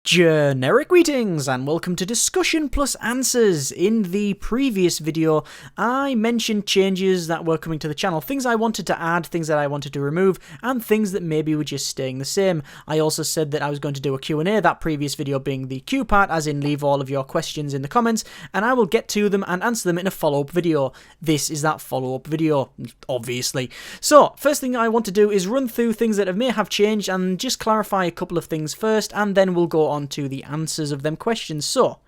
Generic greetings and welcome to Discussion Plus Answers. In the previous video, I mentioned changes that were coming to the channel, things I wanted to add, things that I wanted to remove, and things that maybe were just staying the same. I also said that I was going to do a Q&A, that previous video being the Q part, as in leave all of your questions in the comments, and I will get to them and answer them in a follow-up video. This is that follow-up video, obviously. So, first thing I want to do is run through things that may have changed and just clarify a couple of things first, and then we'll go on to the answers of them questions. So,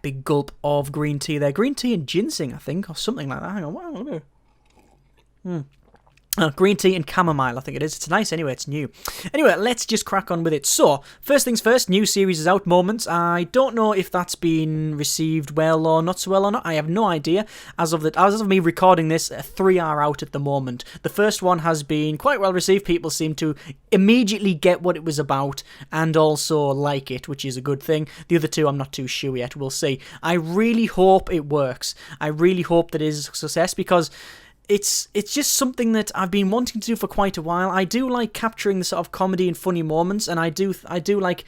big gulp of green tea there. Green tea and ginseng, I think, or something like that. Hang on, what? Let me... green tea and chamomile, I think it is. It's nice anyway, it's new. Anyway, let's just crack on with it. So, first things first, new series is out, Moments. I don't know if that's been received well or not so well or not. I have no idea. As of me recording this, 3 are out at the moment. The first one has been quite well received. People seem to immediately get what it was about and also like it, which is a good thing. The other two, I'm not too sure yet. We'll see. I really hope it works. I really hope that it is a success because it's just something that I've been wanting to do for quite a while. I do like capturing the sort of comedy and funny moments, and I do like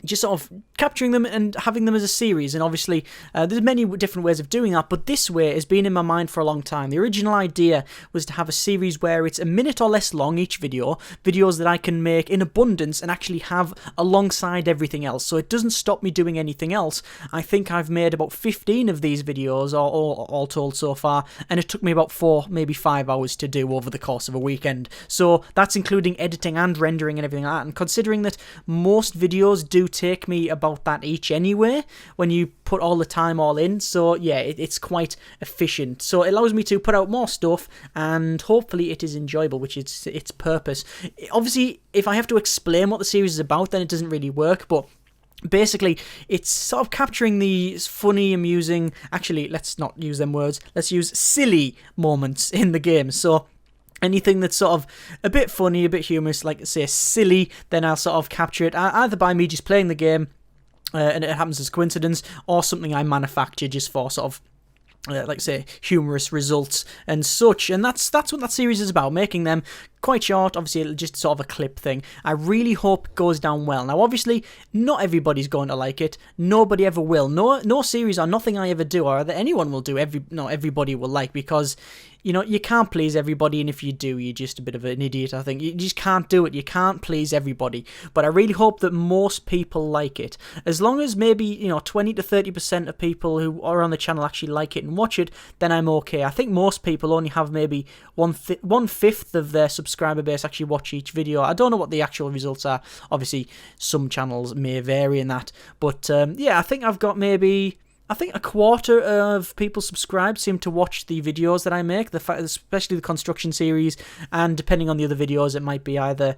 just sort of capturing them and having them as a series. And obviously, there's many different ways of doing that, but this way has been in my mind for a long time. The original idea was to have a series where it's a minute or less long each video, videos that I can make in abundance and actually have alongside everything else, so it doesn't stop me doing anything else. I think I've made about 15 of these videos, all told so far, and it took me about 4, maybe 5 hours to do over the course of a weekend. So that's including editing and rendering and everything like that, and considering that most videos do take me about that each anyway when you put all the time all in, so yeah, it's quite efficient. So it allows me to put out more stuff and hopefully it is enjoyable, which is its purpose. Obviously, if I have to explain what the series is about, then it doesn't really work, but basically, it's sort of capturing these funny, amusing, actually, let's not use them words, let's use silly moments in the game. So anything that's sort of a bit funny, a bit humorous, like say silly, then I'll sort of capture it either by me just playing the game, and it happens as coincidence, or something I manufacture just for sort of like say humorous results and such. And that's what that series is about, making them quite short, obviously just sort of a clip thing. I really hope it goes down well. Now obviously not everybody's going to like it, nobody ever will, no series or nothing I ever do or that anyone will do everybody will like, because you know, you can't please everybody, and if you do, you're just a bit of an idiot, I think. You just can't do it. You can't please everybody. But I really hope that most people like it. As long as maybe, you know, 20 to 30% of people who are on the channel actually like it and watch it, then I'm okay. I think most people only have maybe 1/5 of their subscriber base actually watch each video. I don't know what the actual results are. Obviously, some channels may vary in that. But yeah, I think I've got maybe... I think a quarter of people subscribed seem to watch the videos that I make, especially the construction series, and depending on the other videos, it might be either...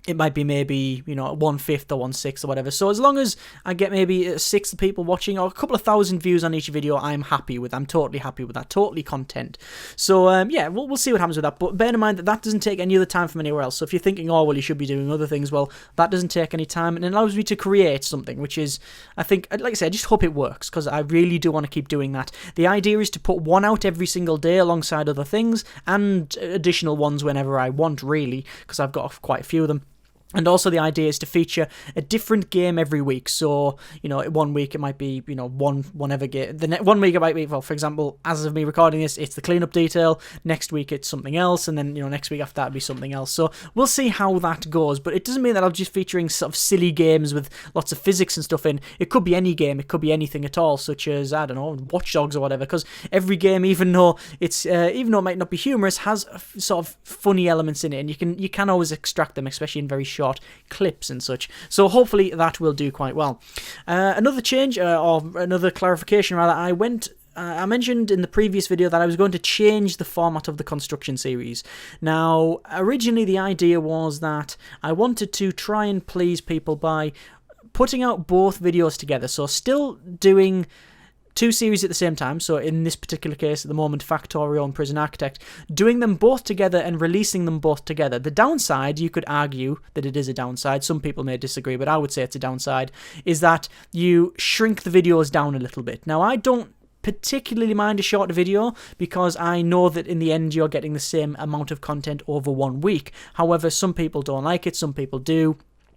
it might be maybe, you know, 1/5 or 1/6 or whatever. So as long as I get maybe 6 people watching or a couple of thousand views on each video, I'm happy with. I'm totally happy with that. Totally content. So yeah, we'll see what happens with that. But bear in mind that doesn't take any other time from anywhere else. So if you're thinking, oh well, you should be doing other things, well, that doesn't take any time, and it allows me to create something, which is, I think, like I said, I just hope it works because I really do want to keep doing that. The idea is to put one out every single day alongside other things and additional ones whenever I want, really, because I've got quite a few of them. And also the idea is to feature a different game every week. So, you know, one week it might be, you know, whatever game. One week it might be, well, for example, as of me recording this, it's the cleanup detail. Next week it's something else. And then, you know, next week after that it'll be something else. So we'll see how that goes. But it doesn't mean that I'm just featuring sort of silly games with lots of physics and stuff in. It could be any game. It could be anything at all, such as, I don't know, Watch Dogs or whatever. Because every game, even though it might not be humorous, has sort of funny elements in it. And you can always extract them, especially in very short clips and such. So hopefully that will do quite well. Another change, or another clarification rather, I mentioned in the previous video that I was going to change the format of the construction series. Now, originally the idea was that I wanted to try and please people by putting out both videos together. So still doing 2 series at the same time, so in this particular case at the moment Factorio and Prison Architect, doing them both together and releasing them both together. The downside, you could argue that it is a downside, some people may disagree, but I would say it's a downside, is that you shrink the videos down a little bit. Now I don't particularly mind a shorter video because I know that in the end you're getting the same amount of content over 1 week. However, some people don't like it, some people do.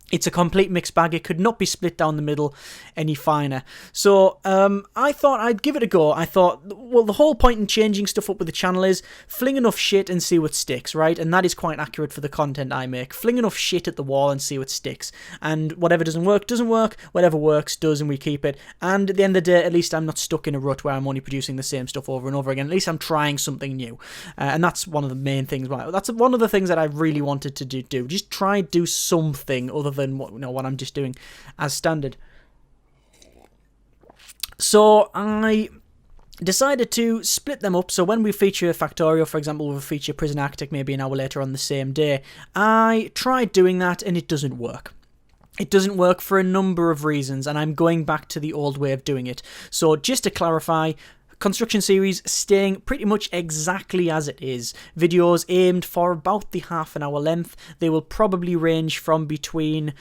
It's a complete mixed bag. It could not be split down the middle any finer. So I thought I'd give it a go. I thought, well, the whole point in changing stuff up with the channel is fling enough shit and see what sticks, right? And that is quite accurate for the content I make. Fling enough shit at the wall and see what sticks. And whatever doesn't work, doesn't work. Whatever works, does, and we keep it. And at the end of the day, at least I'm not stuck in a rut where I'm only producing the same stuff over and over again. At least I'm trying something new. And that's one of the main things. That's one of the things that I really wanted to do. Just try and do something other than what I'm just doing as standard. So I decided to split them up. So when we feature Factorio, for example, we'll feature Prison Architect maybe an hour later on the same day. I tried doing that and it doesn't work. It doesn't work for a number of reasons, and I'm going back to the old way of doing it. So just to clarify, construction series staying pretty much exactly as it is. Videos aimed for about the half an hour length. They will probably range from between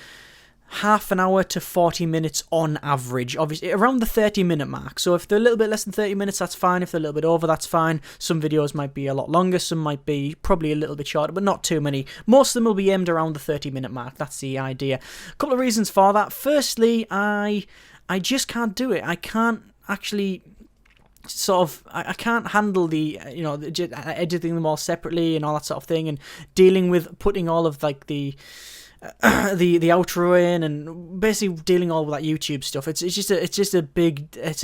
half an hour to 40 minutes on average, obviously around the 30-minute mark. So if they're a little bit less than 30 minutes, that's fine. If they're a little bit over, that's fine. Some videos might be a lot longer, some might be probably a little bit shorter, but not too many. Most of them will be aimed around the 30-minute mark. That's the idea. A couple of reasons for that. Firstly, I just can't do it. I can't actually I can't handle the editing them all separately and all that sort of thing, and dealing with putting all of like the outro in, and basically dealing all with that YouTube stuff. It's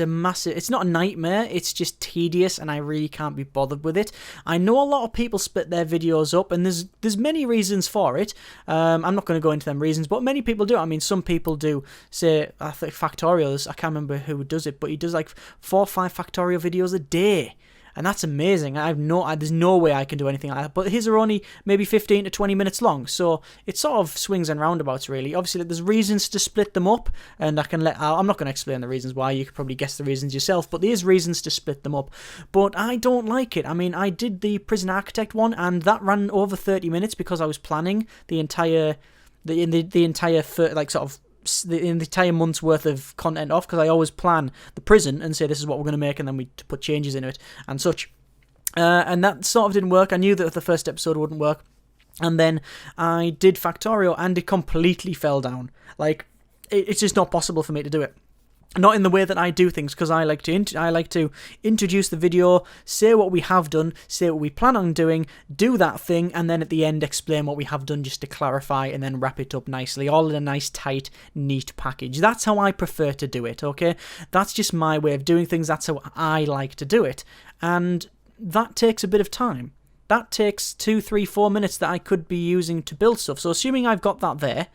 a massive, it's not a nightmare, it's just tedious, and I really can't be bothered with it. I know a lot of people split their videos up, and there's many reasons for it. I'm not going to go into them reasons, but many people do. I mean, some people do say, I think Factorio, I can't remember who does it, but he does like 4 or 5 Factorio videos a day. And that's amazing. There's no way I can do anything like that. But his are only maybe 15 to 20 minutes long. So it sort of swings and roundabouts, really. Obviously, there's reasons to split them up. And I'm not going to explain the reasons why. You could probably guess the reasons yourself. But there is reasons to split them up. But I don't like it. I mean, I did the Prison Architect one, and that ran over 30 minutes because I was planning the entire month's worth of content off, because I always plan the prison and say this is what we're going to make, and then we put changes in it and such. And that sort of didn't work. I knew that the first episode wouldn't work. And then I did Factorio and it completely fell down. Like, it's just not possible for me to do it. Not in the way that I do things, because I like to introduce the video, say what we have done, say what we plan on doing, do that thing, and then at the end explain what we have done just to clarify, and then wrap it up nicely, all in a nice, tight, neat package. That's how I prefer to do it, okay? That's just my way of doing things. That's how I like to do it. And that takes a bit of time. That takes 2, 3, 4 minutes that I could be using to build stuff. So assuming I've got that there,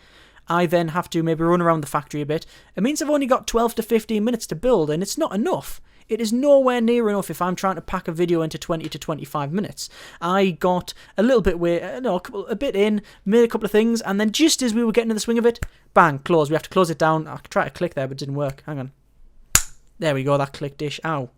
I then have to maybe run around the factory a bit. It means I've only got 12 to 15 minutes to build, and it's not enough. It is nowhere near enough if I'm trying to pack a video into 20 to 25 minutes. I got a little bit a bit in, made a couple of things, and then just as we were getting to the swing of it, bang, close. We have to close it down. I tried to click there, but it didn't work. Hang on. There we go, that clicked-ish. Ow.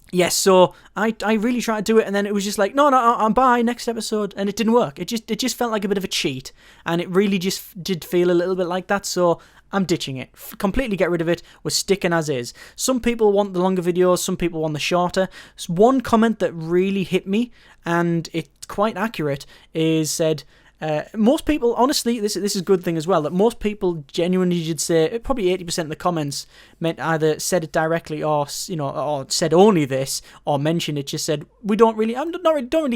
Yes, so I really tried to do it, and then it was just like, no, I'm bye, next episode, and it didn't work. It just felt like a bit of a cheat, and it really just did feel a little bit like that, so I'm ditching it. Completely get rid of it. We're sticking as is. Some people want the longer videos, some people want the shorter. One comment that really hit me, and it's quite accurate, is said, most people, honestly, this is a good thing as well, that most people genuinely did say, probably 80% of the comments meant either said it directly or said only this, or mentioned it, just said, don't really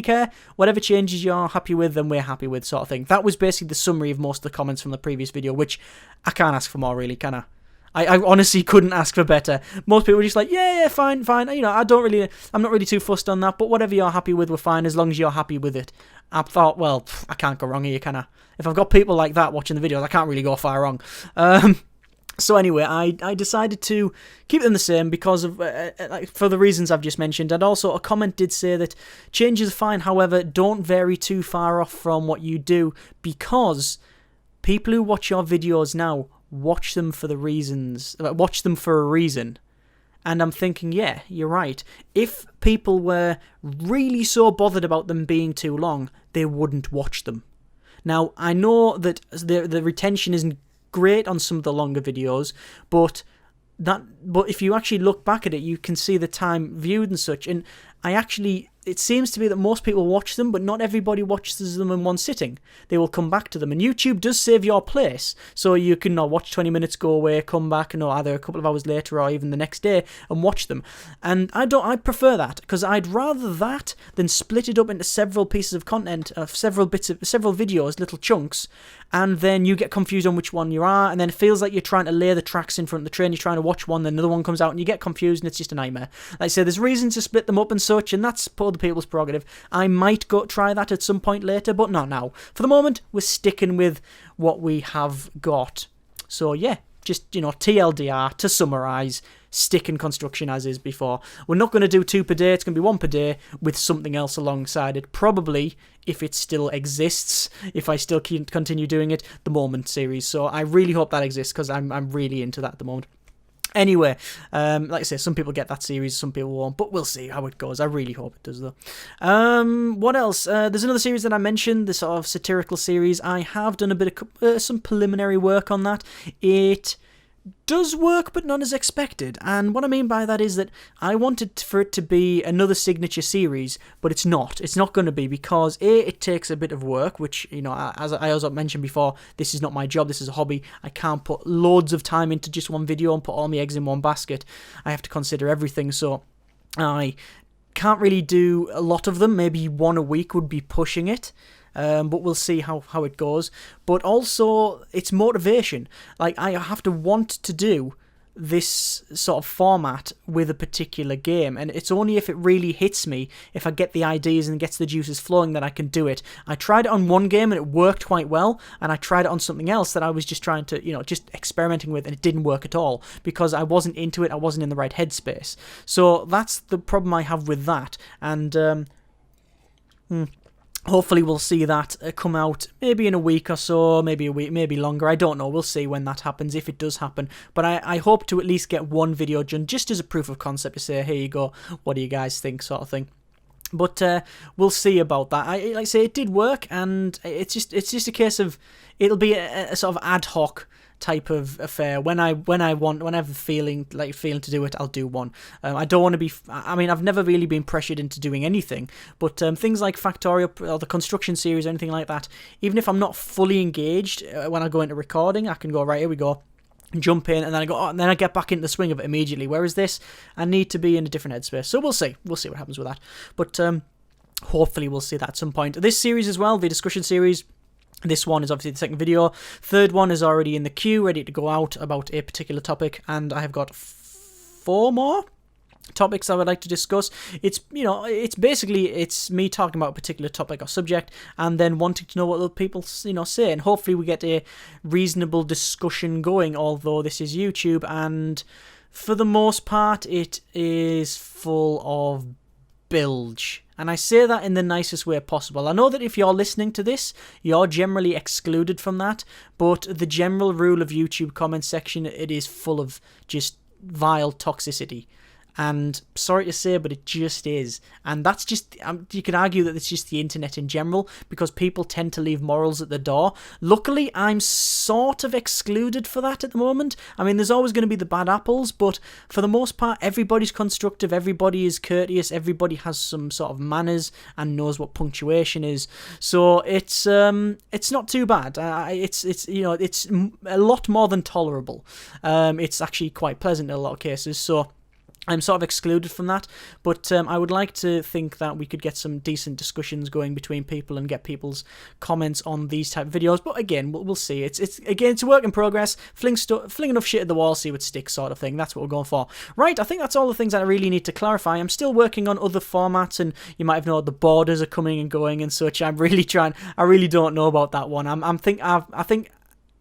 care, whatever changes you're happy with, then we're happy with, sort of thing. That was basically the summary of most of the comments from the previous video, which I can't ask for more, really, can I? I honestly couldn't ask for better. Most people were just like, yeah, fine. I'm not really too fussed on that, but whatever you're happy with, we're fine, as long as you're happy with it. I thought, well, I can't go wrong here, can I? If I've got people like that watching the videos, I can't really go far wrong. So anyway, I decided to keep them the same because of for the reasons I've just mentioned, and also a comment did say that changes are fine, however, don't vary too far off from what you do, because people who watch your videos now watch them for a reason. And I'm thinking, yeah, you're right. If people were really so bothered about them being too long, they wouldn't watch them. Now, I know that the retention isn't great on some of the longer videos, but but if you actually look back at it, you can see the time viewed and such. And it seems to be that most people watch them, but not everybody watches them in one sitting. They will come back to them. And YouTube does save your place. So you can watch 20 minutes, go away, come back, and either a couple of hours later or even the next day and watch them. And I prefer that, because I'd rather that than split it up into several pieces of content, several videos, little chunks, and then you get confused on which one you are, and then it feels like you're trying to lay the tracks in front of the train, you're trying to watch one, then another one comes out, and you get confused, and it's just a nightmare. Like I say, there's reasons to split them up and such, and that's other people's prerogative. I might go try that at some point later, but not now. For the moment, we're sticking with what we have got. So yeah, just, TLDR, to summarise, stick in construction as is before. We're not going to do 2 per day, it's going to be 1 per day with something else alongside it. Probably, if it still exists, if I still continue doing it, the Moment series. So I really hope that exists, because I'm really into that at the moment. Anyway, like I say, some people get that series, some people won't, but we'll see how it goes. I really hope it does, though. What else? There's another series that I mentioned, the sort of satirical series. I have done a bit of some preliminary work on that. It does work, but not as expected. And what I mean by that is that I wanted for it to be another signature series, but it's not. It's not going to be, because it takes a bit of work, which, as I also mentioned before, this is not my job, this is a hobby. I can't put loads of time into just one video and put all my eggs in one basket. I have to consider everything, so I can't really do a lot of them. Maybe 1 a week would be pushing it. But we'll see how it goes. But also, it's motivation. Like, I have to want to do this sort of format with a particular game, and it's only if it really hits me, if I get the ideas and gets the juices flowing, that I can do it. I tried it on one game and it worked quite well, and I tried it on something else that I was just trying to, just experimenting with, and it didn't work at all, because I wasn't into it, I wasn't in the right headspace. So that's the problem I have with that, and hopefully we'll see that come out maybe in a week or so, maybe a week, maybe longer. I don't know. We'll see when that happens, if it does happen. But I hope to at least get one video done, just as a proof of concept, to say, here you go, what do you guys think, sort of thing. But we'll see about that. Like I say, it did work, and it's just a case of, it'll be a sort of ad hoc type of affair. When I have the feeling to do it, I'll do one. I don't want to be, I've never really been pressured into doing anything, but things like Factorio or the construction series or anything like that, even if I'm not fully engaged when I go into recording, I can go, right, here we go, jump in, and then I go, and then I get back into the swing of it immediately. Whereas this, I need to be in a different headspace. So we'll see what happens with that. But hopefully we'll see that at some point. This series as well, the discussion series, this one is obviously the second video. Third one is already in the queue, ready to go out about a particular topic, and I have got 4 more topics I would like to discuss. It's it's me talking about a particular topic or subject, and then wanting to know what other people say, and hopefully we get a reasonable discussion going. Although this is YouTube, and for the most part it is full of bilge. And I say that in the nicest way possible. I know that if you're listening to this, you're generally excluded from that, but the general rule of YouTube comment section, it is full of just vile toxicity. And sorry to say, but it just is. And that's just, you could argue that it's just the internet in general, because people tend to leave morals at the door. Luckily, I'm sort of excluded for that at the moment. I mean, there's always going to be the bad apples, but for the most part, everybody's constructive, everybody is courteous, everybody has some sort of manners and knows what punctuation is. So it's not too bad. It's a lot more than tolerable. It's actually quite pleasant in a lot of cases. So I'm sort of excluded from that, but I would like to think that we could get some decent discussions going between people and get people's comments on these type of videos. But again, we'll see. It's a work in progress. Fling enough shit at the wall, see what sticks, sort of thing. That's what we're going for. Right, I think that's all the things that I really need to clarify. I'm still working on other formats, and you might have known the borders are coming and going and such. I'm really trying. I really don't know about that one.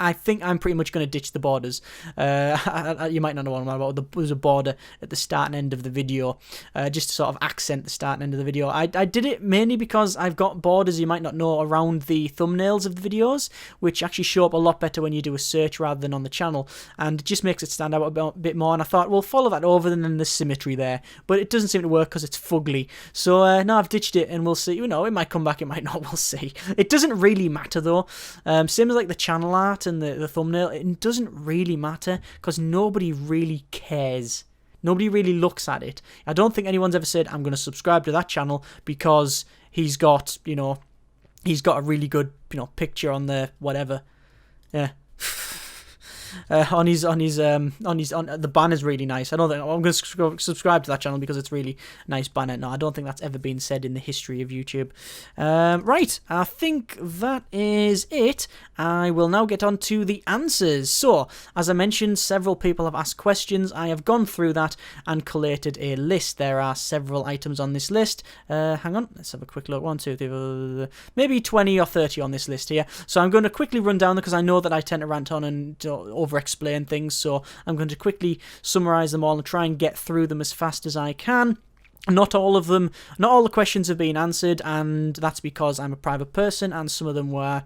I think I'm pretty much going to ditch the borders. You might not know what I'm about. There's a border at the start and end of the video, just to sort of accent the start and end of the video. I did it mainly because I've got borders, you might not know, around the thumbnails of the videos, which actually show up a lot better when you do a search rather than on the channel, and it just makes it stand out a bit more, and I thought, well, follow that over, and then there's symmetry there. But it doesn't seem to work because it's fugly. So, no, I've ditched it, and we'll see. It might come back, it might not, we'll see. It doesn't really matter, though. Same as like the channel art and the thumbnail, it doesn't really matter because nobody really cares. Nobody really looks at it. I don't think anyone's ever said, I'm going to subscribe to that channel because he's got, he's got a really good, picture on the whatever. Yeah. On the banner's really nice. I don't think I'm going to subscribe to that channel because it's really nice banner. No, I don't think that's ever been said in the history of YouTube. Right, I think that is it. I will now get on to the answers. So, as I mentioned, several people have asked questions. I have gone through that and collated a list. There are several items on this list. Hang on, let's have a quick look. 1, 2, 3, maybe 20 or 30 on this list here. So I'm going to quickly run down them because I know that I tend to rant on and over-explain things. So I'm going to quickly summarize them all and try and get through them as fast as I can. Not all the questions have been answered, and that's because I'm a private person and some of them were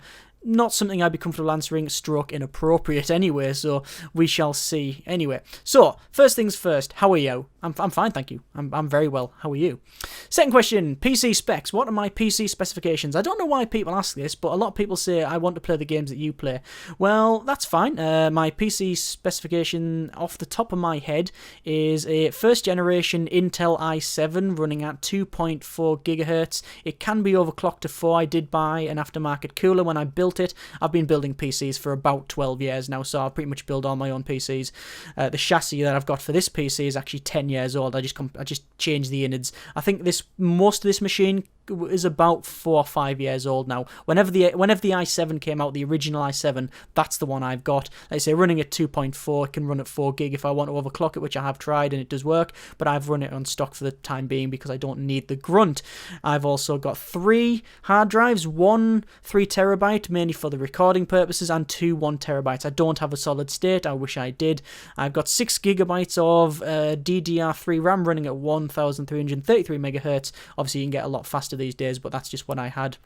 not something I'd be comfortable answering, stroke inappropriate anyway, so we shall see. Anyway, so, first things first, how are you? I'm fine, thank you. I'm very well. How are you? Second question, PC specs. What are my PC specifications? I don't know why people ask this, but a lot of people say, I want to play the games that you play. Well, that's fine. My PC specification, off the top of my head, is a first generation Intel i7 running at 2.4 gigahertz. It can be overclocked to 4. I did buy an aftermarket cooler when I built it. I've been building PCs for about 12 years now, so I pretty much build all my own PCs. The chassis that I've got for this PC is actually 10 years old. I just changed the innards. I think most of this machine is about 4 or 5 years old now. Whenever the i7 came out, the original i7, that's the one I've got. Like I say, running at 2.4, it can run at 4 gig if I want to overclock it, which I have tried and it does work, but I've run it on stock for the time being because I don't need the grunt. I've also got 3 hard drives, 1 3 terabyte, mainly for the recording purposes, and 2 1 terabytes. I don't have a solid state, I wish I did. I've got 6 gigabytes of DDR3 RAM running at 1333 megahertz. Obviously you can get a lot faster these days, but that's just what I had.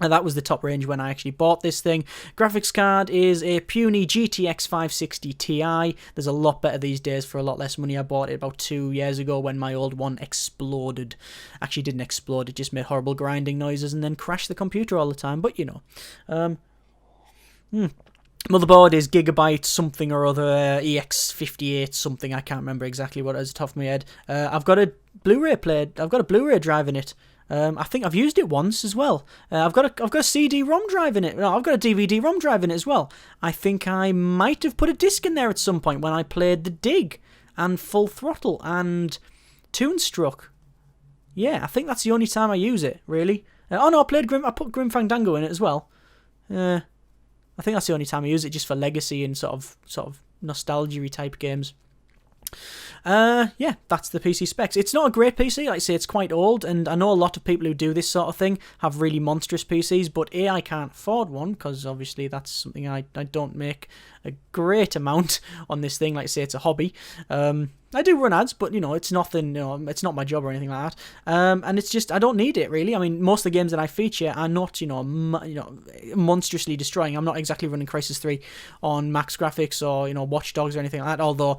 And that was the top range when I actually bought this thing. Graphics card is a puny GTX 560 Ti. There's a lot better these days for a lot less money. I bought it about 2 years ago when my old one exploded. Actually didn't explode, it just made horrible grinding noises and then crashed the computer all the time, but Motherboard is Gigabyte something or other, EX58 something, I can't remember exactly what it is off the top of my head. I've got a Blu-ray drive in it. I think I've used it once as well. I've got a CD-ROM drive in it. No, I've got a DVD-ROM drive in it as well. I think I might have put a disc in there at some point when I played The Dig and Full Throttle and Toonstruck. Yeah, I think that's the only time I use it, really. Oh no, I put Grim Fandango in it as well. I think that's the only time I use it, just for legacy and sort of nostalgia-y type games. Yeah, that's the PC specs. It's not a great PC, like I say, it's quite old, and I know a lot of people who do this sort of thing have really monstrous PCs, but A, I can't afford one, because obviously that's something I don't make a great amount on this thing, like I say, it's a hobby. I do run ads, but, it's nothing, it's not my job or anything like that. And it's just, I don't need it, really. I mean, most of the games that I feature are not, monstrously destroying. I'm not exactly running Crysis 3 on max graphics or, Watch Dogs or anything like that, although,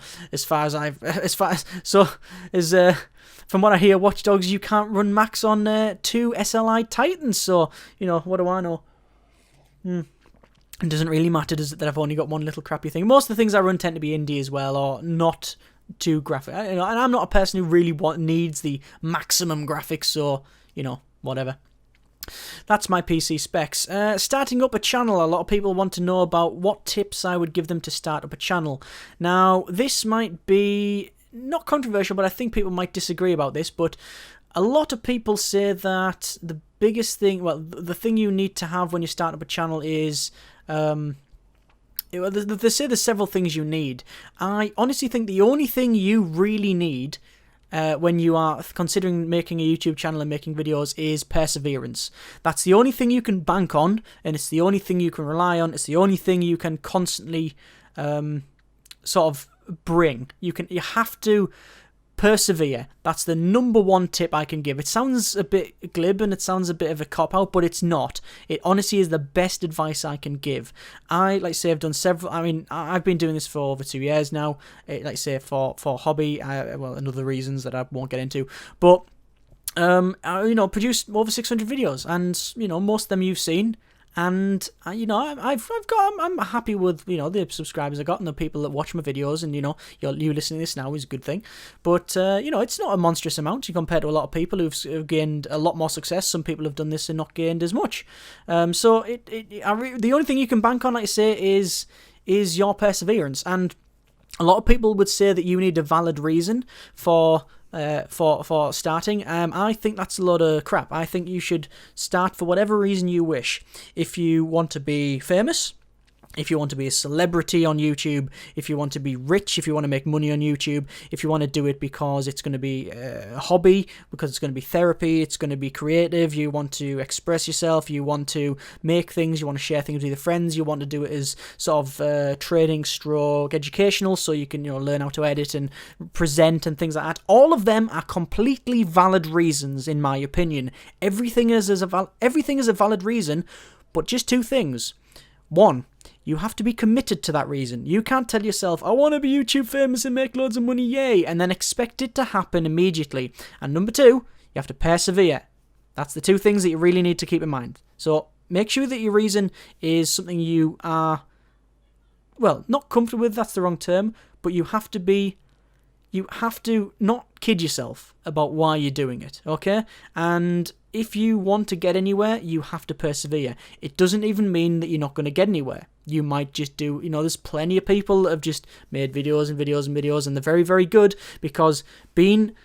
from what I hear, Watch Dogs, you can't run max on 2 SLI Titans, so, what do I know? It doesn't really matter, does it, that I've only got one little crappy thing. Most of the things I run tend to be indie as well, or not too graphic. And I'm not a person who really needs the maximum graphics, so, whatever. That's my PC specs. Starting up a channel, a lot of people want to know about what tips I would give them to start up a channel. Now, this might be not controversial, but I think people might disagree about this, but a lot of people say that the biggest thing, the thing you need to have when you start up a channel is, they say there's several things you need. I honestly think the only thing you really need when you are considering making a YouTube channel and making videos is perseverance. That's the only thing you can bank on, and it's the only thing you can rely on. It's the only thing you can constantly sort of bring. You have to persevere. That's the number one tip I can give. It sounds a bit glib and it sounds a bit of a cop-out, but it's not. It honestly is the best advice I can give. Like I say, I've done several, I've been doing this for over 2 years now, like I say, for hobby, and other reasons that I won't get into, but, produced over 600 videos, and, most of them you've seen, And I'm happy with the subscribers I got and the people that watch my videos, and you listening to this now is a good thing. But it's not a monstrous amount compared to a lot of people who've gained a lot more success. Some people have done this and not gained as much. So the only thing you can bank on, like I say, is your perseverance. And a lot of people would say that you need a valid reason for starting. I think that's a lot of crap. I think you should start for whatever reason you wish. If you want to be famous, if you want to be a celebrity on YouTube, if you want to be rich, if you want to make money on YouTube, if you want to do it because it's going to be a hobby, because it's going to be therapy, it's going to be creative, you want to express yourself, you want to make things, you want to share things with your friends, you want to do it as sort of training stroke educational, so you can learn how to edit and present and things like that. All of them are completely valid reasons, in my opinion. Everything is a valid reason, but just two things. One, you have to be committed to that reason. You can't tell yourself, I want to be YouTube famous and make loads of money, yay, and then expect it to happen immediately. And number two, you have to persevere. That's the two things that you really need to keep in mind. So make sure that your reason is something you are, not comfortable with, that's the wrong term, but you have to not kid yourself about why you're doing it, okay? And if you want to get anywhere, you have to persevere. It doesn't even mean that you're not going to get anywhere. You might just do, there's plenty of people that have just made videos and videos and videos, and they're very, very good, because being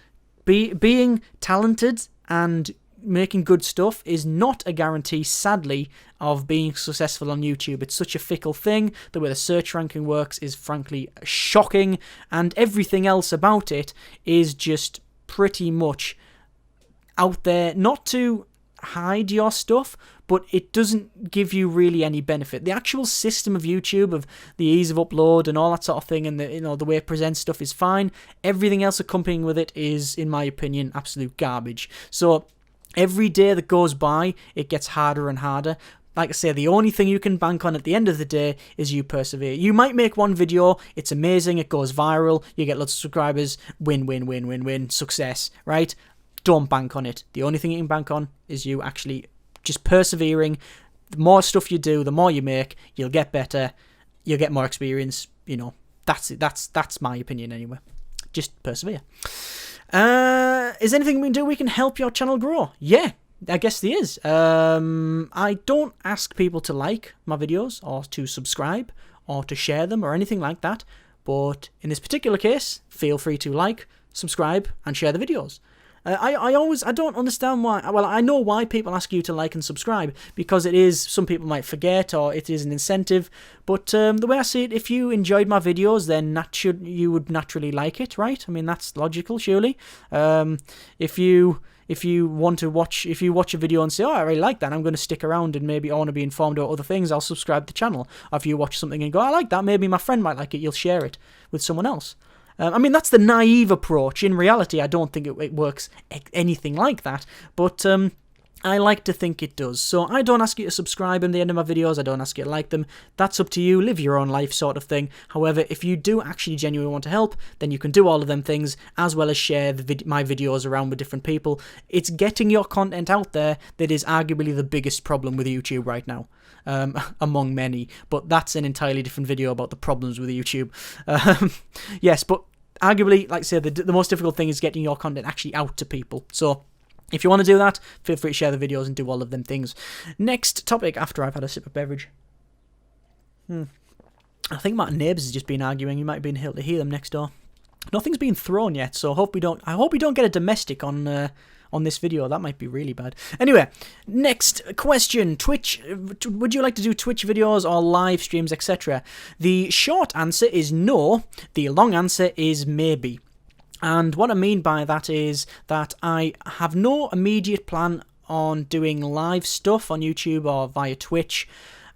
talented and making good stuff is not a guarantee, sadly, of being successful on YouTube. It's such a fickle thing. The way the search ranking works is frankly shocking, and everything else about it is just pretty much out there, not to hide your stuff, but it doesn't give you really any benefit. The actual system of YouTube, of the ease of upload and all that sort of thing, and the way it presents stuff is fine. Everything else accompanying with it is, in my opinion, absolute garbage. So every day that goes by, it gets harder and harder. Like I say, the only thing you can bank on at the end of the day is you persevere. You might make one video, it's amazing, it goes viral, you get lots of subscribers, win, success, right? Don't bank on it. The only thing you can bank on is you actually just persevering. The more stuff you do, the more you make, you'll get better, you'll get more experience. That's it. That's my opinion anyway. Just persevere. Is anything we can help your channel grow? Yeah, I guess there is. I don't ask people to like my videos or to subscribe or to share them or anything like that. But in this particular case, feel free to like, subscribe, and share the videos. I don't understand why. Well, I know why people ask you to like and subscribe, because it is, some people might forget, or it is an incentive. But the way I see it, if you enjoyed my videos, then you would naturally like it, right? I mean, that's logical, surely. If you watch a video and say, oh, I really like that, I'm going to stick around and maybe I want to be informed about other things, I'll subscribe to the channel. Or if you watch something and go, I like that, maybe my friend might like it, you'll share it with someone else. I mean, that's the naive approach. In reality, I don't think it works anything like that, but I like to think it does. So I don't ask you to subscribe in the end of my videos, I don't ask you to like them. That's up to you, live your own life sort of thing. However, if you do actually genuinely want to help, then you can do all of them things, as well as share my videos around with different people. It's getting your content out there that is arguably the biggest problem with YouTube right now. Among many, but that's an entirely different video about the problems with YouTube. Yes, but arguably, like I say, the most difficult thing is getting your content actually out to people. So if you want to do that, feel free to share the videos and do all of them things. Next topic, after I've had a sip of beverage. I think my neighbours has just been arguing. You might have been able to hear them next door. Nothing's been thrown yet, so I hope we don't get a domestic on this video. That might be really bad. Anyway, next question. Twitch. Would you like to do Twitch videos or live streams, etc.? The short answer is no. The long answer is maybe. And what I mean by that is that I have no immediate plan on doing live stuff on YouTube or via Twitch,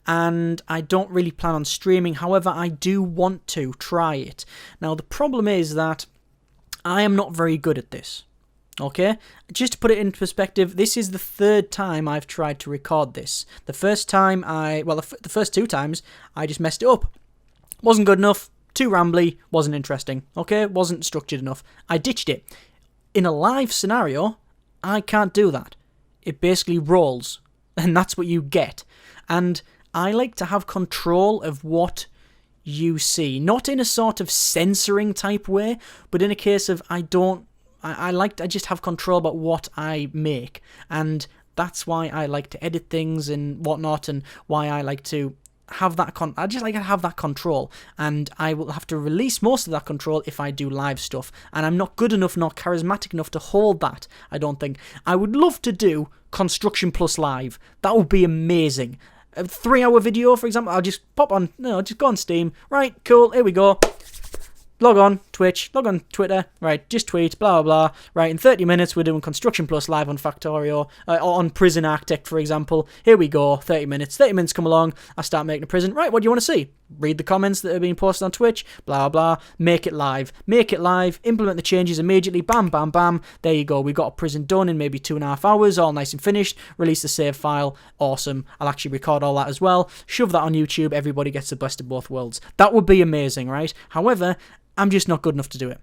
and I don't really plan on streaming. However, I do want to try it. Now, the problem is that I am not very good at this. Okay, just to put it in perspective, this is the third time I've tried to record this. The first time the first two times, I just messed it up. Wasn't good enough, too rambly, wasn't interesting, okay? Wasn't structured enough. I ditched it. In a live scenario, I can't do that. It basically rolls. and that's what you get. And I like to have control of what you see, not in a sort of censoring type way, but in a case of I just have control about what I make, and that's why I like to edit things and whatnot, and why I like to have that I just like to have that control, and I will have to release most of that control if I do live stuff, and I'm not good enough nor charismatic enough to hold that, I don't think. I would love to do Construction Plus Live. That would be amazing. A 3-hour video, for example. I'll just just go on Steam. Right, cool, here we go. Log on Twitch, log on Twitter, right, just tweet, blah, blah, blah. Right, in 30 minutes we're doing Construction Plus Live on Factorio, or on Prison Architect, for example. Here we go, 30 minutes. 30 minutes come along, I start making a prison. Right, what do you want to see? Read the comments that are being posted on Twitch, blah, blah, make it live, implement the changes immediately, bam, bam, bam. There you go, we got a prison done in maybe 2.5 hours, all nice and finished. Release the save file, awesome. I'll actually record all that as well. Shove that on YouTube, everybody gets the best of both worlds. That would be amazing, right? However, I'm just not good enough to do it.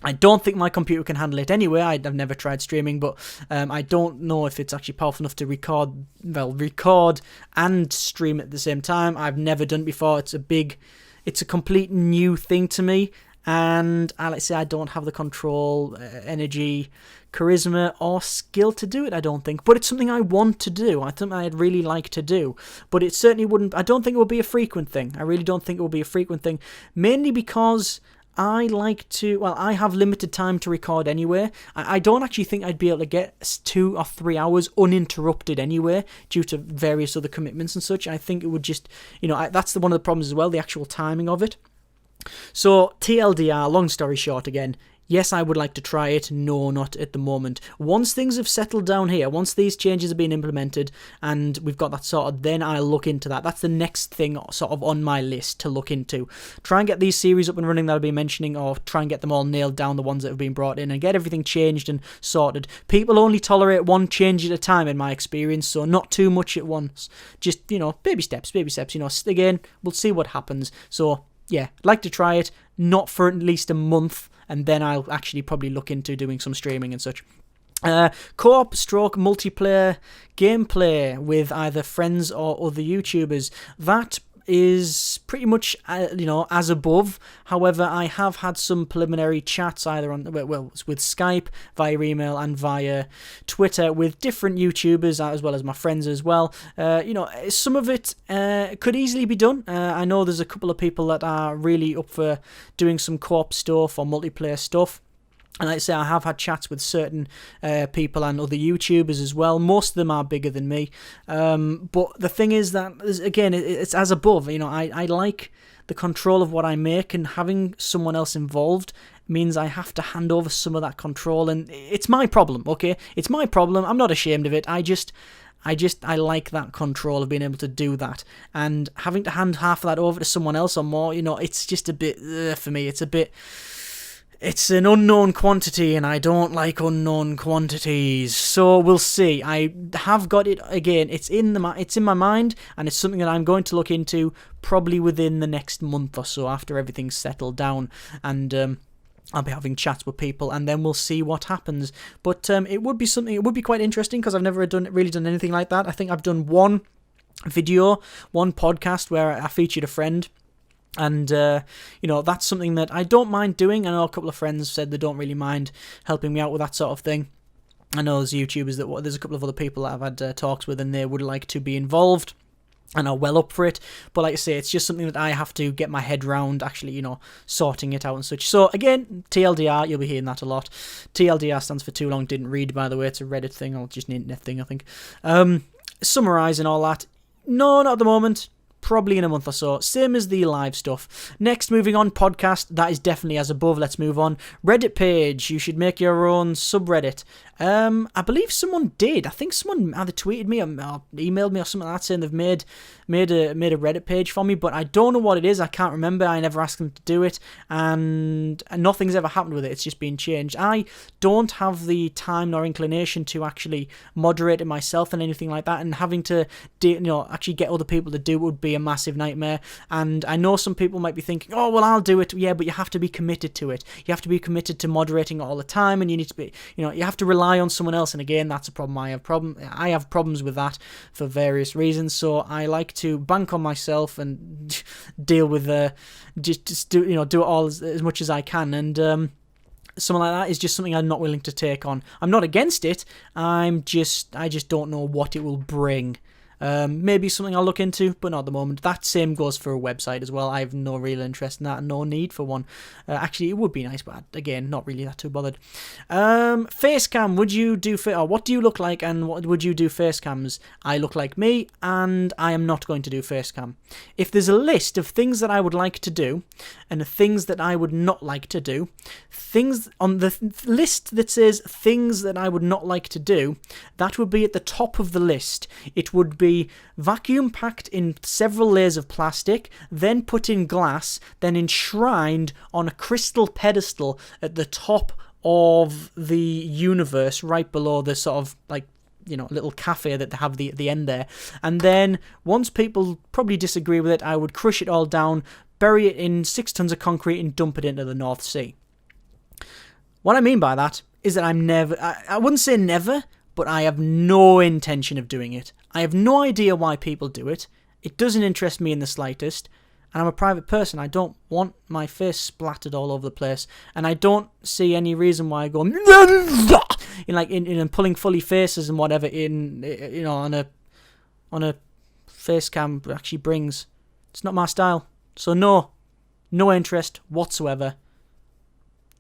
I don't think my computer can handle it anyway. I've never tried streaming, but I don't know if it's actually powerful enough to record and stream at the same time. I've never done it before. It's a complete new thing to me, and I like to say I don't have the control, energy, charisma, or skill to do it, I don't think. But it's something I want to do. I think I'd really like to do. But it certainly wouldn't. I don't think it would be a frequent thing. I really don't think it will be a frequent thing, mainly because I have limited time to record anyway. I don't actually think I'd be able to get 2 or 3 hours uninterrupted anyway, due to various other commitments and such. I think it would just, that's one of the problems as well, the actual timing of it. So, TLDR, long story short again, yes, I would like to try it. No, not at the moment. Once things have settled down here, once these changes have been implemented and we've got that sorted, then I'll look into that. That's the next thing sort of on my list to look into. Try and get these series up and running that I've been mentioning, or try and get them all nailed down, the ones that have been brought in, and get everything changed and sorted. People only tolerate one change at a time in my experience, so not too much at once. Just, baby steps. Again, we'll see what happens. So, yeah, I'd like to try it, not for at least a month, and then I'll actually probably look into doing some streaming and such. Co-op stroke multiplayer gameplay with either friends or other YouTubers. That is pretty much, as above. However, I have had some preliminary chats either with Skype, via email, and via Twitter with different YouTubers, as well as my friends as well. Some of it could easily be done. I know there's a couple of people that are really up for doing some co-op stuff or multiplayer stuff. And like I say, I have had chats with certain people and other YouTubers as well. Most of them are bigger than me. But the thing is that, again, it's as above. I like the control of what I make, and having someone else involved means I have to hand over some of that control. And it's my problem, okay? It's my problem. I'm not ashamed of it. I like that control of being able to do that. And having to hand half of that over to someone else or more, it's just a bit, for me, it's an unknown quantity, and I don't like unknown quantities. So we'll see. I have got it again. It's in my mind, and it's something that I'm going to look into probably within the next month or so, after everything's settled down, and I'll be having chats with people, and then we'll see what happens. But it would be quite interesting, because I've never really done anything like that. I think I've done one podcast where I featured a friend. And, that's something that I don't mind doing. I know a couple of friends said they don't really mind helping me out with that sort of thing. I know there's YouTubers there's a couple of other people that I've had talks with, and they would like to be involved and are well up for it. But like I say, it's just something that I have to get my head round, actually, sorting it out and such. So again, TLDR, you'll be hearing that a lot. TLDR stands for too long didn't read, by the way. It's a Reddit thing, or just an internet thing, I think. Summarising all that, no, not at the moment. Probably in a month or so. Same as the live stuff. Next, moving on, podcast. That is definitely as above. Let's move on. Reddit page. You should make your own subreddit. I believe someone did. I think someone either tweeted me or emailed me or something like that, saying they've made a Reddit page for me, but I don't know what it is. I can't remember. I never asked them to do it, and nothing's ever happened with it. It's just been changed. I don't have the time nor inclination to actually moderate it myself and anything like that, and having to actually get other people to do it would be be a massive nightmare. And I know some people might be thinking, oh, well, I'll do it. Yeah, but you have to be committed to it. You have to be committed to moderating all the time, and you need to be, you have to rely on someone else. And again, that's a problem. I have problems with that for various reasons. So I like to bank on myself and deal with just do it all as much as I can. And something like that is just something I'm not willing to take on. I'm not against it. I just don't know what it will bring. Maybe something I'll look into, but not at the moment. That same goes for a website as well. I have no real interest in that, and no need for one. Actually, it would be nice, but again, not really that too bothered. Facecam, would you do what do you look like, and what would you do facecams? I look like me, and I am not going to do facecam. If there's a list of things that I would like to do, and the things that I would not like to do, things on the list that says things that I would not like to do, that would be at the top of the list. It would be vacuum packed in several layers of plastic, then put in glass, then enshrined on a crystal pedestal at the top of the universe, right below the sort of little cafe that they have at the end there. And then once people probably disagree with it, I would crush it all down, bury it in 6 tons of concrete, and dump it into the North Sea. What I mean by that is that I wouldn't say never, but I have no intention of doing it. I have no idea why people do it. It doesn't interest me in the slightest. And I'm a private person. I don't want my face splattered all over the place. And I don't see any reason why I go in pulling fully faces and whatever on a face cam actually brings. It's not my style. So no interest whatsoever.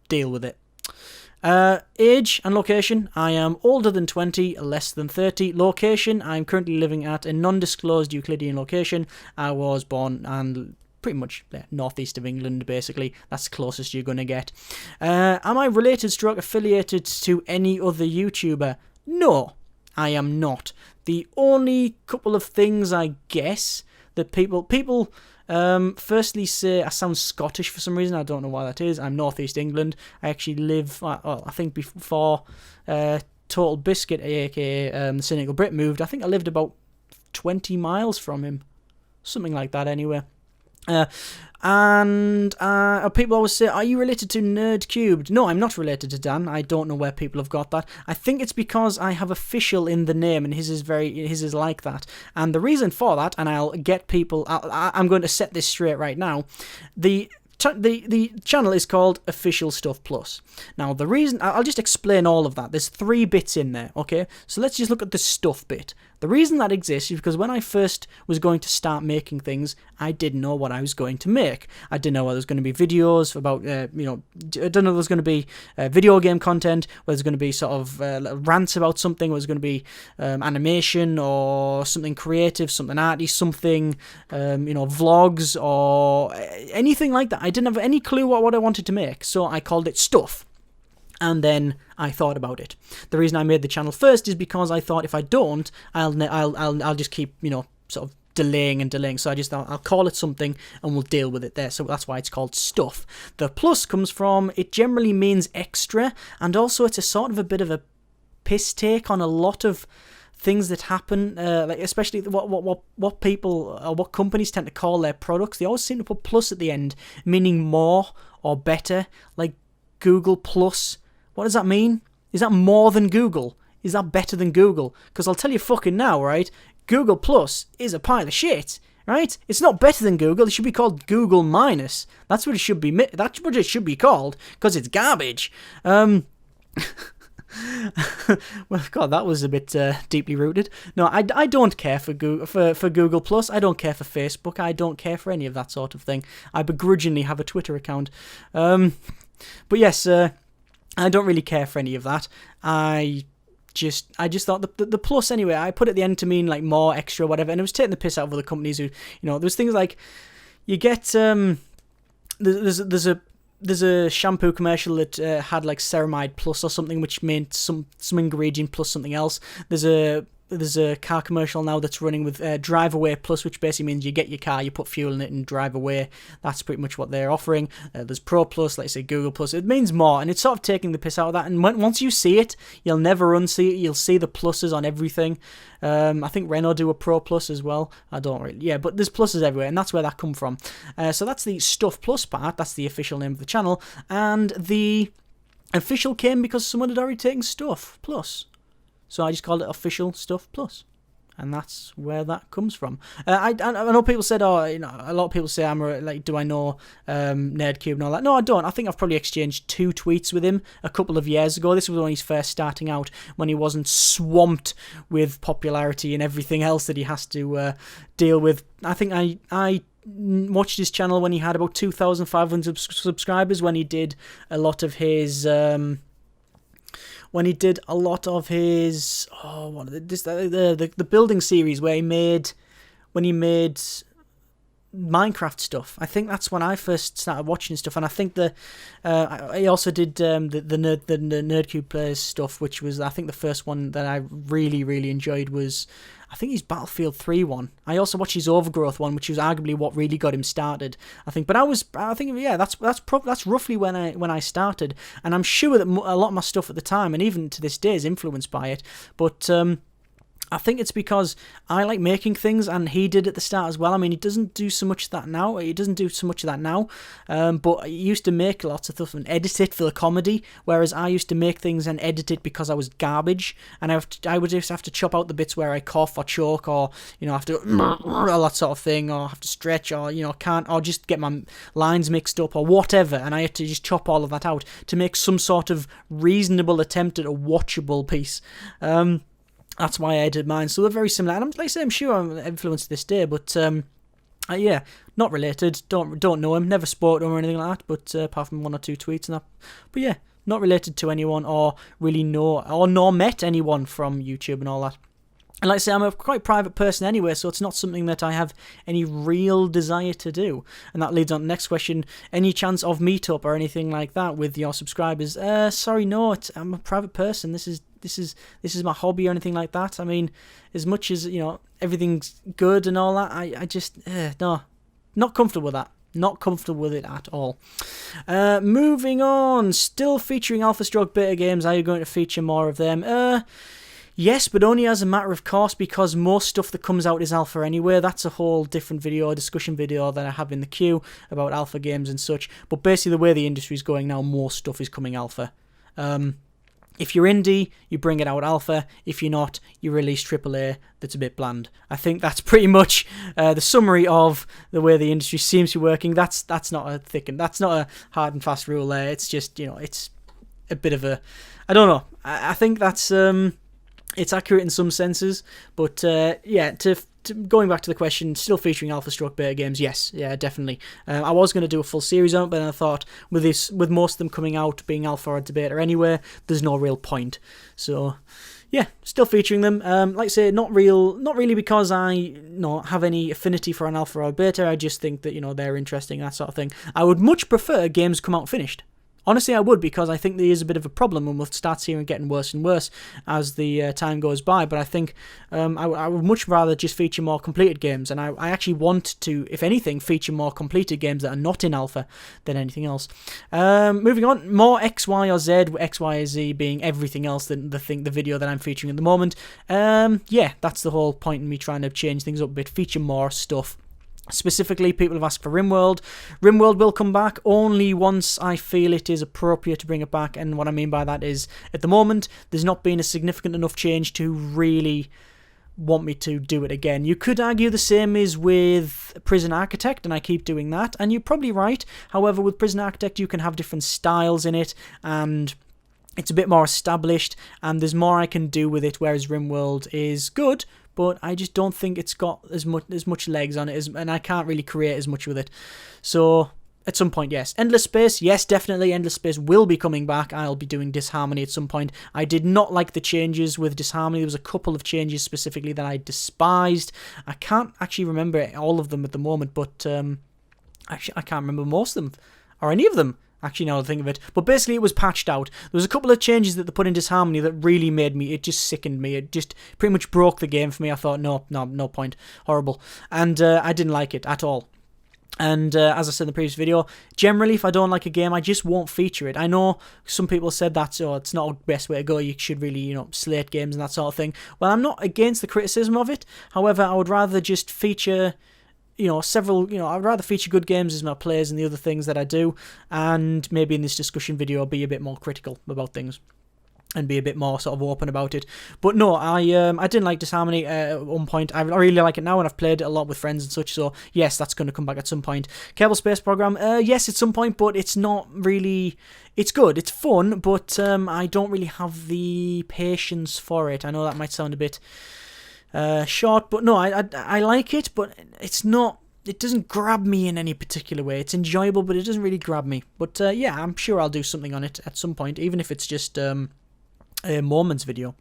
Deal with it. Age and location, I am older than 20, less than 30. Location, I'm currently living at a non-disclosed Euclidean location. I was born and pretty much northeast of England, basically. That's the closest you're going to get. Am I related / affiliated to any other YouTuber? No, I am not. The only couple of things, I guess, that people firstly say I sound Scottish for some reason. I don't know why that is. I'm northeast England. I actually live, I think before Total Biscuit, aka the Cynical Brit, moved, I think I lived about 20 miles from him. Something like that anyway. People always say, are you related to Nerd Cubed? No, I'm not related to Dan. I don't know where people have got that. I think it's because I have official in the name, and his is like that. And the reason for that, and I'll get people, I'm going to set this straight right now. The channel is called Official Stuff Plus. Now, the reason, I'll just explain all of that. There's 3 bits in there, okay? So let's just look at the stuff bit. The reason that exists is because when I first was going to start making things, I didn't know what I was going to make. I didn't know whether there was going to be videos about, I don't know if there was going to be video game content, whether there's going to be sort of rants about something, whether there's going to be animation or something creative, something arty, something, vlogs or anything like that. I didn't have any clue what I wanted to make, so I called it Stuff. And then I thought about it. The reason I made the channel first is because I thought if I don't, I'll just keep sort of delaying. So I'll call it something and we'll deal with it there. So that's why it's called Stuff. The plus comes from, it generally means extra, and also it's a sort of a bit of a piss take on a lot of things that happen, especially what people or what companies tend to call their products. They always seem to put plus at the end, meaning more or better, like Google Plus. What does that mean? Is that more than Google? Is that better than Google? Because I'll tell you fucking now, right? Google Plus is a pile of shit, right? It's not better than Google. It should be called Google Minus. That's what it should be. That's what it should be called, because it's garbage. Well, God, that was a bit deeply rooted. No, I don't care for Google Plus. I don't care for Facebook. I don't care for any of that sort of thing. I begrudgingly have a Twitter account. But yes, I don't really care for any of that. I just thought the plus anyway, I put it at the end to mean like more, extra, whatever, and it was taking the piss out of other companies who, there's things like, you get, there's a shampoo commercial that had like Ceramide Plus or something, which meant some ingredient plus something else. There's a there's a car commercial now that's running with Drive Away Plus, which basically means you get your car, you put fuel in it and drive away. That's pretty much what they're offering. There's Pro Plus, let's say Google Plus. It means more, and it's sort of taking the piss out of that. And once you see it, you'll never unsee it. You'll see the pluses on everything. I think Renault do a Pro Plus as well. I don't really, yeah, but there's pluses everywhere, and that's where that come from. So that's the Stuff Plus part. That's the official name of the channel, and the official came because someone had already taken Stuff Plus. So I just called it Official Stuff Plus. And that's where that comes from. I know people said, oh, you know, a lot of people say, do I know Nerdcube and all that? No, I don't. I think I've probably exchanged 2 tweets with him a couple of years ago. This was when he's first starting out, when he wasn't swamped with popularity and everything else that he has to deal with. I think I watched his channel when he had about 2,500 subscribers, when he did a lot of his... the building series where he made Minecraft stuff. I think that's when I first started watching stuff, and I think he also did the Nerdcube Players stuff, which was, I think, the first one that I really, really enjoyed was, I think, his Battlefield 3 one. I also watched his Overgrowth one, which was arguably what really got him started, I think. But that's roughly when I started, and I'm sure that a lot of my stuff at the time, and even to this day, is influenced by it. But I think it's because I like making things, and he did at the start as well. I mean, he doesn't do so much of that now. But he used to make lots of stuff and edit it for the comedy, whereas I used to make things and edit it because I was garbage, and I would just have to chop out the bits where I cough or choke, or, you know, have to all that sort of thing, or have to stretch, or, you know, can't, or just get my lines mixed up or whatever, and I had to just chop all of that out to make some sort of reasonable attempt at a watchable piece. That's why I did mine. So they're very similar. And I'm sure I'm influenced this day, but yeah, not related. Don't know him. Never spoke to him or anything like that. But apart from 1 or 2 tweets and that. But yeah, not related to anyone, or really nor met anyone from YouTube and all that. And like I say, I'm a quite private person anyway, so it's not something that I have any real desire to do. And that leads on to the next question. Any chance of meetup or anything like that with your subscribers? Sorry, no. I'm a private person. This is my hobby or anything like that. I mean, as much as, you know, everything's good and all that, I just, no. Not comfortable with that. Not comfortable with it at all. Moving on. Still featuring Alpha Stroke Beta games. Are you going to feature more of them? Yes, but only as a matter of course, because most stuff that comes out is alpha anyway. That's a whole different video, discussion video that I have in the queue about alpha games and such. But basically, the way the industry is going now, more stuff is coming alpha. If you're indie, you bring it out alpha. If you're not, you release AAA that's a bit bland. I think that's pretty much the summary of the way the industry seems to be working. That's not a hard and fast rule there. It's just, you know, it's a bit of a, I don't know. I think that's it's accurate in some senses, but yeah, to going back to the question, still featuring Alpha Stroke Beta games, yes, yeah, definitely. I was going to do a full series on it, but then I thought with most of them coming out being alpha or beta anyway, there's no real point. So yeah, still featuring them. Like I say, not really because I have any affinity for an alpha or beta. I just think that, you know, they're interesting, that sort of thing. I would much prefer games come out finished. Honestly, I would, because I think there is a bit of a problem, and we'll start seeing it getting worse and worse as the time goes by. But I think I would much rather just feature more completed games, and I actually want to, if anything, feature more completed games that are not in alpha than anything else. Moving on, more X, Y, or Z, X, Y, or Z being everything else than the video that I'm featuring at the moment. Yeah, that's the whole point in me trying to change things up a bit, feature more stuff. Specifically, people have asked for RimWorld. RimWorld will come back only once I feel it is appropriate to bring it back, and what I mean by that is, at the moment, there's not been a significant enough change to really want me to do it again. You could argue the same is with Prison Architect, and I keep doing that, and you're probably right. However, with Prison Architect, you can have different styles in it, and it's a bit more established, and there's more I can do with it, whereas RimWorld is good, but I just don't think it's got as much legs on it, and I can't really create as much with it. So at some point, yes. Endless Space, yes, definitely. Endless Space will be coming back. I'll be doing Disharmony at some point. I did not like the changes with Disharmony. There was a couple of changes specifically that I despised. I can't actually remember all of them at the moment, but actually I can't remember most of them, or any of them. Actually, now I think of it. But basically, it was patched out. There was a couple of changes that they put in Disharmony that really made me... It just sickened me. It just pretty much broke the game for me. I thought, no point. Horrible. And I didn't like it at all. And as I said in the previous video, generally, if I don't like a game, I just won't feature it. I know some people said that, it's not the best way to go. You should really, slate games and that sort of thing. Well, I'm not against the criticism of it. However, I would rather just feature... I'd rather feature good games as my plays and the other things that I do, and maybe in this discussion video I'll be a bit more critical about things and be a bit more sort of open about it. But no, I didn't like Disharmony at one point. I really like it now, and I've played it a lot with friends and such, so yes, that's going to come back at some point. Kerbal Space Program, yes, at some point, but it's not really... It's good, it's fun, but I don't really have the patience for it. I know that might sound a bit... short, but no, I like it, but it's not, it doesn't grab me in any particular way. It's enjoyable, but it doesn't really grab me. But yeah, I'm sure I'll do something on it at some point, even if it's just a Moments video,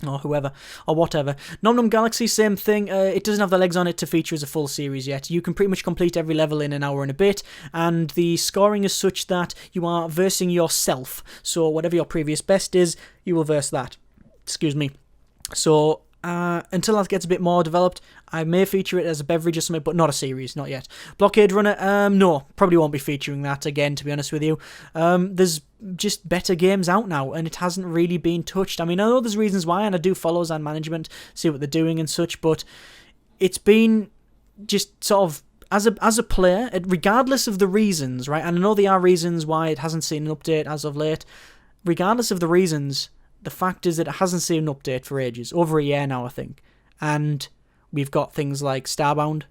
or whoever, or whatever. Nom Nom Galaxy, same thing. It doesn't have the legs on it to feature as a full series yet. You can pretty much complete every level in an hour and a bit, and the scoring is such that you are versing yourself. So whatever your previous best is, you will verse that. Excuse me. So... until that gets a bit more developed, I may feature it as a beverage or something, but not a series, not yet. Blockade Runner, no, probably won't be featuring that again, to be honest with you. There's just better games out now, and it hasn't really been touched. I mean, I know there's reasons why, and I do follow Zan Management, see what they're doing and such, but it's been just sort of, as a player, regardless of the reasons, right, and I know there are reasons why it hasn't seen an update as of late, regardless of the reasons... The fact is that it hasn't seen an update for ages. Over a year now, I think. And we've got things like Starbound,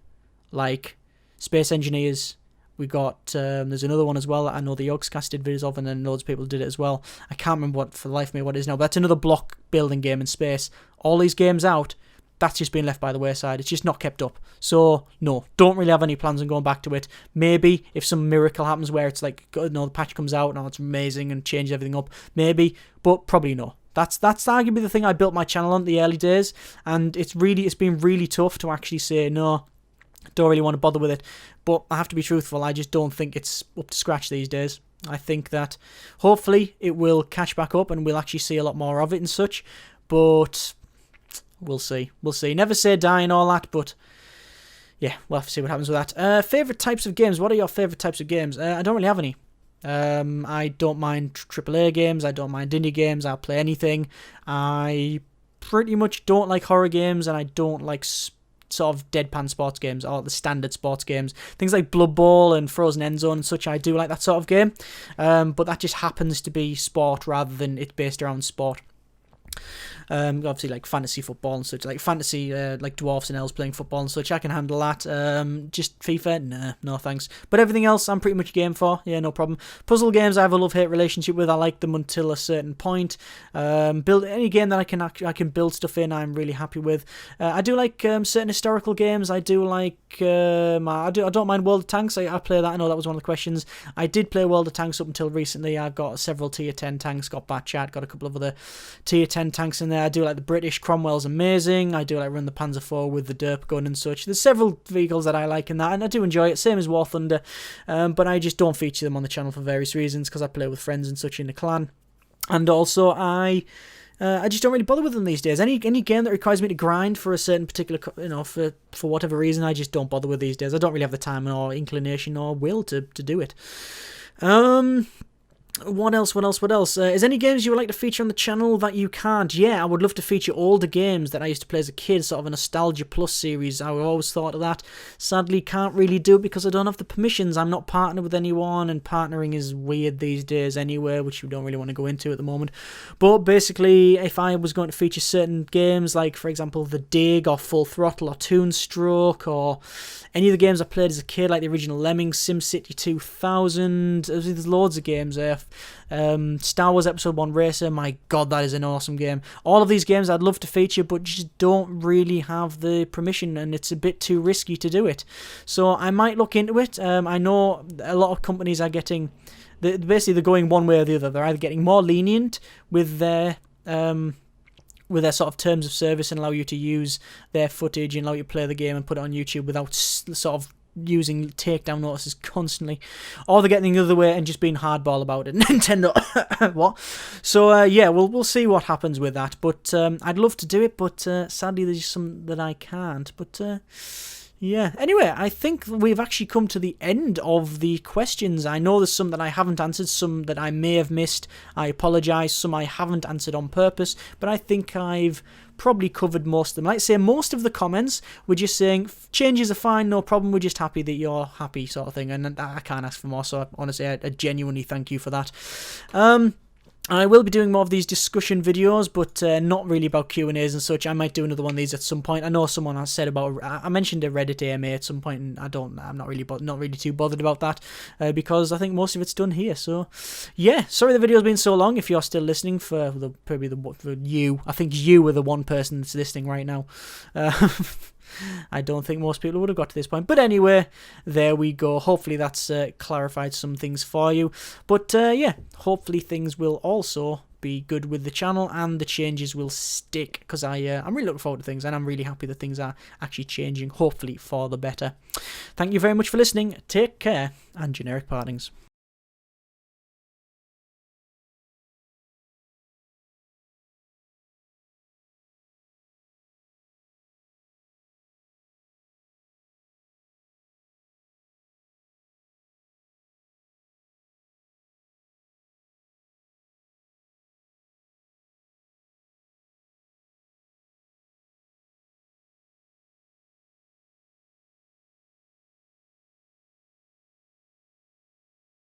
like Space Engineers. We got, there's another one as well that I know the Yogscast did videos of, and then loads of people did it as well. I can't remember what, for the life of me, what it is now, but that's another block building game in space. All these games out, that's just been left by the wayside. It's just not kept up. So, no, don't really have any plans on going back to it. Maybe if some miracle happens where it's like, the patch comes out and it's amazing and changes everything up. Maybe, but probably no. That's arguably the thing I built my channel on in the early days, and it's been really tough to actually say, no, don't really want to bother with it. But I have to be truthful, I just don't think it's up to scratch these days. I think that hopefully it will catch back up and we'll actually see a lot more of it and such, but we'll see. We'll see. Never say die and all that, but yeah, we'll have to see what happens with that. Favourite types of games. What are your favourite types of games? I don't really have any. I don't mind AAA games, I don't mind indie games, I'll play anything. I pretty much don't like horror games, and I don't like sort of deadpan sports games, or the standard sports games. Things like Blood Bowl and Frozen End Zone and such, I do like that sort of game. But that just happens to be sport rather than it based around sport. Obviously like fantasy football and such, like fantasy like dwarfs and elves playing football and such, I can handle that. Just FIFA, nah, no thanks. But everything else I'm pretty much game for, yeah, no problem. Puzzle games I have a love-hate relationship with. I like them until a certain point. Build any game that I can build stuff in, I'm really happy with. I do like certain historical games. I do like I don't mind World of Tanks. I play that. I know that was one of the questions. I did play World of Tanks up until recently. I've got several tier 10 tanks, got Batchat, got a couple of other tier 10 tanks in there. I do like the British. Cromwell's amazing. I do like run the Panzer IV with the derp gun and such. There's several vehicles that I like in that, and I do enjoy it. Same as War Thunder, but I just don't feature them on the channel for various reasons, because I play with friends and such in the clan, and also I just don't really bother with them these days. Any game that requires me to grind for a certain particular, for whatever reason, I just don't bother with these days. I don't really have the time or inclination or will to do it. What else? Is any games you would like to feature on the channel that you can't? Yeah, I would love to feature older games that I used to play as a kid, sort of a Nostalgia Plus series. I always thought of that. Sadly, can't really do it because I don't have the permissions. I'm not partnered with anyone, and partnering is weird these days anyway, which we don't really want to go into at the moment. But basically, if I was going to feature certain games, like, for example, The Dig, or Full Throttle, or Toonstroke, or any of the games I played as a kid, like the original Lemmings, SimCity 2000, there's loads of games there. Star Wars Episode 1 Racer, my god, that is an awesome game. All of these games I'd love to feature, but just don't really have the permission, and it's a bit too risky to do it. So I might look into it. I know a lot of companies are getting, basically they're going one way or the other. They're either getting more lenient with their sort of terms of service and allow you to use their footage and allow you to play the game and put it on YouTube without sort of using takedown notices constantly, or they're getting the other way and just being hardball about it. Nintendo, what? So yeah, we'll see what happens with that. But I'd love to do it, but sadly there's some that I can't. But yeah. Anyway, I think we've actually come to the end of the questions. I know there's some that I haven't answered, some that I may have missed. I apologise. Some I haven't answered on purpose, but I think I've probably covered most of them. Like I say, most of the comments were just saying changes are fine, no problem. We're just happy that you're happy, sort of thing. And I can't ask for more. So honestly, I genuinely thank you for that. I will be doing more of these discussion videos, but not really about Q&As and such. I might do another one of these at some point. I know someone has said about, I mentioned a Reddit AMA at some point, and I'm not really too bothered about that, because I think most of it's done here. So yeah, sorry the video's been so long. If you're still listening, for you, I think you are the one person that's listening right now. I don't think most people would have got to this point. But anyway, there we go. Hopefully that's clarified some things for you. But yeah, hopefully things will also be good with the channel and the changes will stick, because I'm really looking forward to things, and I'm really happy that things are actually changing, hopefully for the better. Thank you very much for listening. Take care, and generic partings.